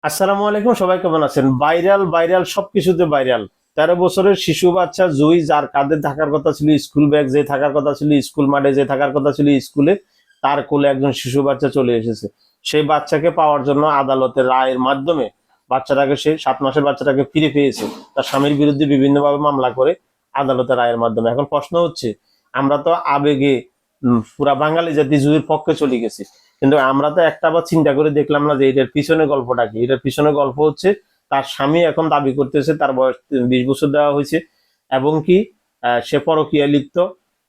আসসালামু আলাইকুম, সবাই কেমন আছেন? ভাইরাল ভাইরাল সবকিছুতে ভাইরাল। 13 বছরের শিশু বাচ্চা জুই, যার কাঁধে থাকার কথা ছিল স্কুল ব্যাগ, যে থাকার কথা ছিল স্কুল মাঠে, যে থাকার কথা ছিল স্কুলে, তার কোলে একজন শিশু বাচ্চা চলে এসেছে। সেই বাচ্চাকে পাওয়ার জন্য আদালতের রায়ের মাধ্যমে বাচ্চাটাকে, সে 7 মাসের বাচ্চাটাকে ফিরে পেয়েছে তার স্বামীর বিরুদ্ধে বিভিন্নভাবে মামলা করে আদালতের রায়ের মাধ্যমে। এখন প্রশ্ন হচ্ছে, আমরা তো আবেগে পুরা বাঙালি জাতি জুইয়ের পক্ষে চলে গেছি, কিন্তু আমরা তো একটা বার চিন্তা করে দেখলাম না যে এটার পিছনে গল্পটা কি। এটার পিছনে গল্প হচ্ছে, তার স্বামী এখন দাবি করতেছে তার বয়স 20 বছর দেওয়া হয়েছে, এবং কি সে পরকীয়া লিপ্ত।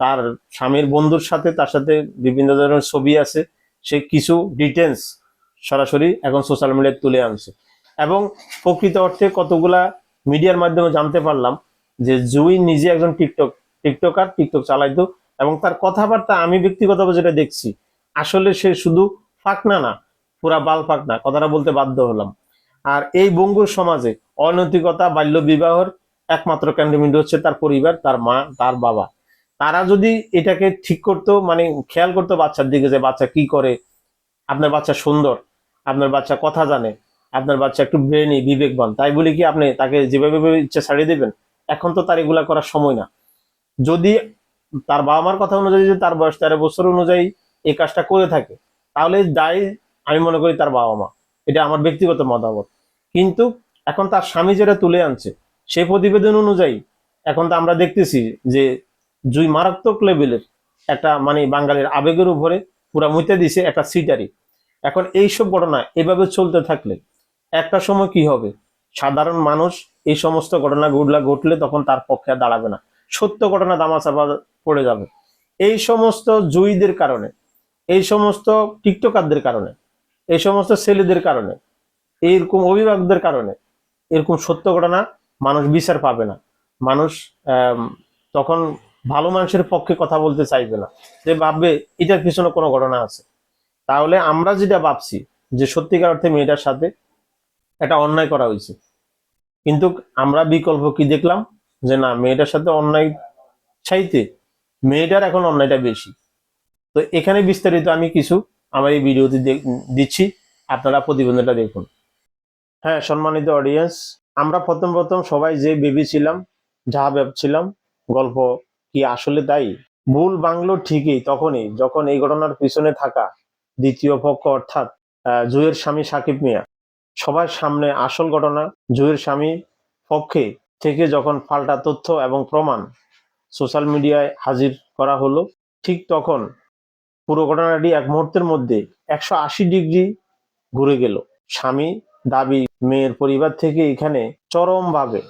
তার স্বামীর বন্ধুর সাথে, তার সাথে বিভিন্ন ধরনের ছবি আছে। সে কিছু ডিটেলস সরাসরি এখন সোশ্যাল মিডিয়ায় তুলে আনছে, এবং প্রকৃত অর্থে কতগুলা মিডিয়ার মাধ্যমে জানতে পারলাম যে জুই নিজে একজন টিকটকার, টিকটক চালাইতো, এবং তার কথাবার্তা আমি ব্যক্তিগতভাবে যেটা দেখছি, আসলে সে শুধু ফাঁকনা না, পুরা বাল ফাঁকনা, কথাটা বলতে বাধ্য হলাম। আর এই বঙ্গুর সমাজে অনৈতিকতা, বাল্য বিবাহের একমাত্র কেন্দ্রবিন্দু হচ্ছে তার পরিবার, তার মা, তার বাবা। তারা যদি এটাকে ঠিক করতো, মানে খেয়াল করতো বাচ্চার দিকে, যে বাচ্চা কি করে, আপনার বাচ্চা সুন্দর, আপনার বাচ্চা কথা জানে, আপনার বাচ্চা একটু ব্রেনি, বিবেকবান, তাই বলি কি আপনি তাকে যেভাবে ইচ্ছা ছাড়িয়ে দেবেন? এখন তো তার এগুলা করার সময় না। যদি তার বাবা মার কথা অনুযায়ী, যদি তার বয়স 13 বছর অনুযায়ী এই কাজটা করে থাকে, তাহলে দায়ী আমি মনে করি তার বাবা মা। এটা আমার ব্যক্তিগত মতামত। কিন্তু এখন তার স্বামী যেটা তুলে আনছে, সেই প্রতিবেদন অনুযায়ী এখন তো আমরা দেখতেছি যে জুই মারাত্মক লেভেলের একটা, মানে বাঙালির আবেগের উপরে পুরা মুইতে দিছে একটা সিটারি। এখন এইসব ঘটনা এভাবে চলতে থাকলে একটা সময় কি হবে, সাধারণ মানুষ এই সমস্ত ঘটনাগুলা ঘটলে তখন তার পক্ষে আর দাঁড়াবে না, সত্য ঘটনা দামাচাপা পড়ে যাবে। এই সমস্ত জুইদের কারণে, এই সমস্ত টিকটকারদের কারণে, এই সমস্ত ছেলেদের কারণে, এইরকম অভিভাবকদের কারণে এরকম সত্য ঘটনা মানুষ বিচার পাবে না। মানুষ তখন ভালো মানুষের পক্ষে কথা বলতে চাইবে না, যে ভাববে এটার পিছনে কোনো ঘটনা আছে। তাহলে আমরা যেটা ভাবছি যে সত্যিকার অর্থে মেয়েটার সাথে একটা অন্যায় করা হয়েছে, কিন্তু আমরা বিকল্প কি দেখলাম, যে না, মেয়েটার সাথে অন্যায় চাইতে মেয়েটার এখন অন্যায়টা বেশি। তো এখানে বিস্তারিত আমি কিছু আমার এই ভিডিওতে দিচ্ছি, আপনারা প্রতিবেদনটা দেখুন। হ্যাঁ, সম্মানিত অডিয়েন্স, আমরা প্রথম প্রথম সবাই যে ভেবেছিলাম, যা ভাবছিলাম, গল্প কি আসলে তাই? ভুল বাংলো ঠিকই তখনই যখন এই ঘটনার পিছনে থাকা দ্বিতীয় পক্ষ, অর্থাৎ জুয়ের স্বামী সাকিব মিয়া, সবার সামনে আসল ঘটনা জুয়ের স্বামী পক্ষে থেকে যখন পাল্টা তথ্য এবং প্রমাণ সোশ্যাল মিডিয়ায় হাজির করা হলো, ঠিক তখন পুরো ঘটনাটি এক মুহূর্তের মধ্যে 180 ডিগ্রি ঘুরে গেল। স্বামী দাবি, মেয়ের পরিবার থেকে এখানে চরমভাবে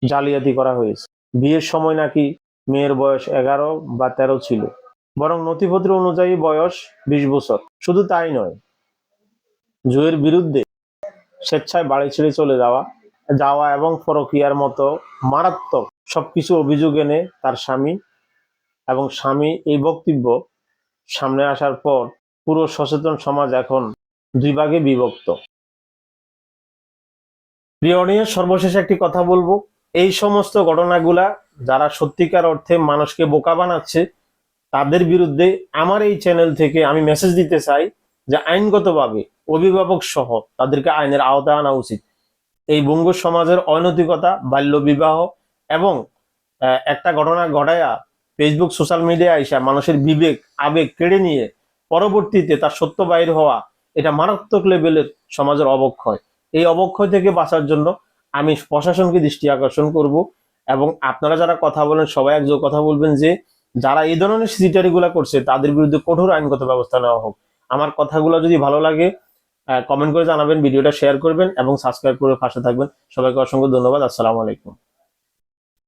জালিয়াতি করা হয়েছে। বিয়ের সময় নাকি মেয়ের বয়স 11 বা 13 ছিল, বরং নথিপত্র অনুযায়ী বয়স 20 বছর। শুধু তাই নয়, জুয়ের বিরুদ্ধে স্বেচ্ছায় বাড়ি ছেড়ে চলে যাওয়া যাওয়া এবং পরকীয়ার মতো মারাত্মক সবকিছু অভিযোগ এনে তার স্বামী, এবং স্বামী এই বক্তব্য সামনে আসার পর পুরো সচেতন সমাজ এখন দুই ভাগে বিভক্ত। প্রিয় অডিয়েন্স, সর্বশেষে একটি কথা বলবো, এই সমস্ত ঘটনাগুলা যারা সত্যিকার অর্থে মানুষকে বোকা বানাচ্ছে, তাদের বিরুদ্ধে আমার এই চ্যানেল থেকে আমি মেসেজ দিতে চাই যে আইনগতভাবে অভিভাবক সহ তাদেরকে আইনের আওতায় আনা উচিত। এই বঙ্গ সমাজের অনৈতিকতা, বাল্য বিবাহ এবং একটা ঘটনা ঘটায়া ফেসবুক, সোশ্যাল মিডিয়া আইসা মানুষের বিবেক, আবেগ কেড়ে নিয়ে পরবর্তীতে তার সত্য বাইর হওয়া, এটা মারাত্মক লেভেলের সমাজের অবক্ষয়। এই অবক্ষয় থেকে বাঁচার জন্য আমি প্রশাসনকে দৃষ্টি আকর্ষণ করব, এবং আপনারা যারা কথা বলেন সবাই একযোগ কথা বলবেন যে যারা এই ধরনের সিটারি গুলা করছে তাদের বিরুদ্ধে কঠোর আইনগত ব্যবস্থা নেওয়া হোক। আমার কথাগুলো যদি ভালো লাগে কমেন্ট করে জানাবেন, ভিডিওটা শেয়ার করবেন এবং সাবস্ক্রাইব করে পাশে থাকবেন। সবাইকে অসংখ্য ধন্যবাদ। আসসালামু আলাইকুম।